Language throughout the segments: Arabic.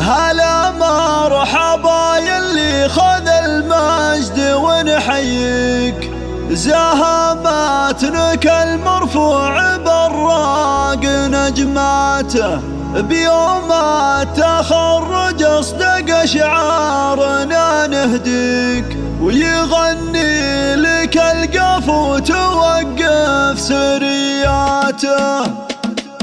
هلا مرحبا يلي خذ المجد ونحييك، زهماتنك المرفوع براق نجماته، بيوم التخرج اصدق شعارنا نهديك، ويغني لك القفو توقف سرياته.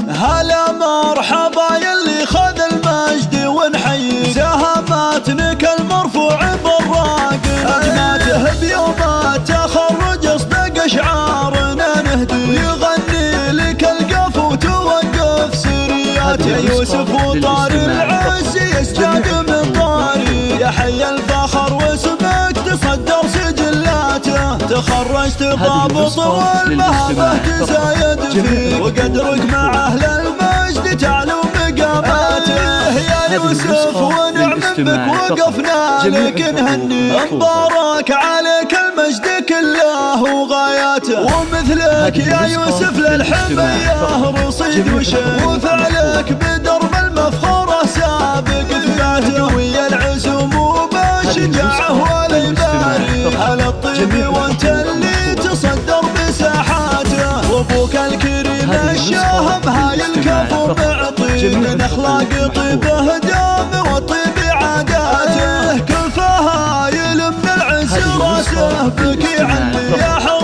هلا مرحبا يلي خذ المجد ونحييك، زهماتنك المرفوع براق نجماته، بيوم التخرج اصدق شعارنا نهدي، ويغني لك القفو توقف سرياته. يا يوسف وطار العز يزداد من طاري، يا حي الفخر واسمك تصدر سجلاته، تخرجت ضابط والمهابة تزايد فيه، وقدرك مع اهل المجد تعلو مقاماته. يا يوسف ونعم بك وقفنا لك نهني، مبارك عليك المجد كله وغاياته، ومثلك يا يوسف للحمية رصيد وشيء، وفعلك بدرب المفخرة سابق ثباته، ويا العزم وبالشجاعة والإباري، على الطيب وانت اللي تصدر بساحاته، وابوك الكريم الشاهم هاي الكفو معطي، من اخلاق طيبه دام وطيب عاداته، كل فهايل من العز راسه بك يعلي، يا حر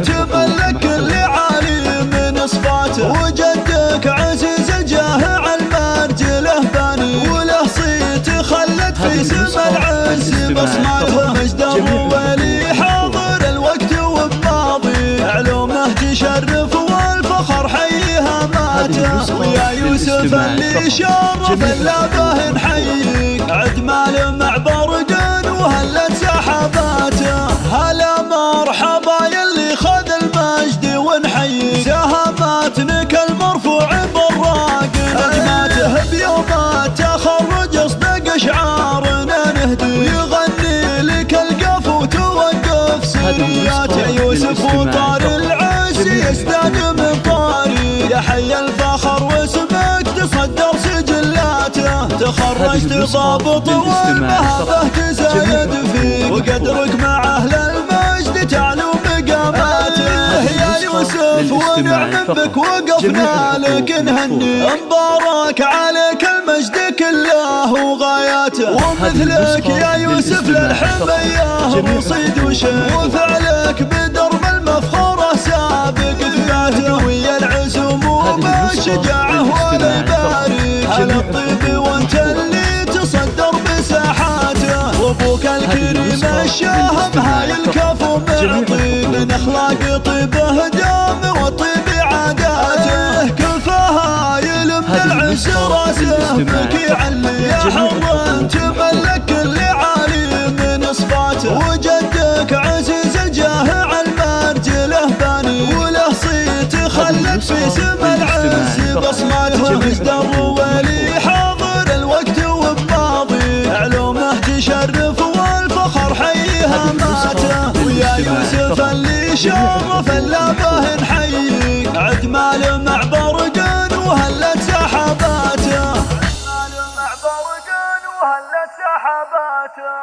تملك اللي عالي من صفاته، وجدك عزيز الجاه على المرجله باني، وله صيت خلت في سما العز بصماته، مجد الرويلي حاضر الوقت وبماضي، علومه تشرف والفخر حيها ماته، ويا يوسف اللي شرف اللابه نحييك، عدمال مع برقان وهلت سحاباته. هلا مرحبا يلي خذ المجد ونحييك، زهماتنك المرفوع براق نجماته، بيوم التخرج اصدق شعارنا نهدي، ويغني لك القفو توقف سرياته. يا يوسف وطار العز يزداد من طاري، يا حي الفخر واسمك تصدر سجلاته، تخرجت ضابط والمهابة تزايد فيك، وقدرك مع اهل المجد تعلو مقاماته. يا يوسف ونعم بك وقفنا لك نهني، مبارك عليك المجد كله وغاياته، ومثلك يا يوسف للحمية رصيد وشيء، وفعلك بدرب المفخرة سابق ثباته، ويا العزم وبالشجاعة والإباري، على الطيب وانت اللي تصدر بساحاته، وابوك الكريم الشاهم هاي الكفو معطي، من اخلاق طيبه دام وطيب عاداته، كل فهايل من العز راسه بك يعلي، يا حر تملك اللي عالي من صفاته، وجدك عزيز الجاه على المرجله باني، وله صيت خلت في سما العز بصماته، مجد الرويلي حاضر الوقت وبماضي، علومه تشرف والفخر حيها ماته، ويا يوسف اللي شرف اللابه نحييك، عدمال مع برقان وهلت سحاباته، عدمال مع برقان وهلت سحاباته.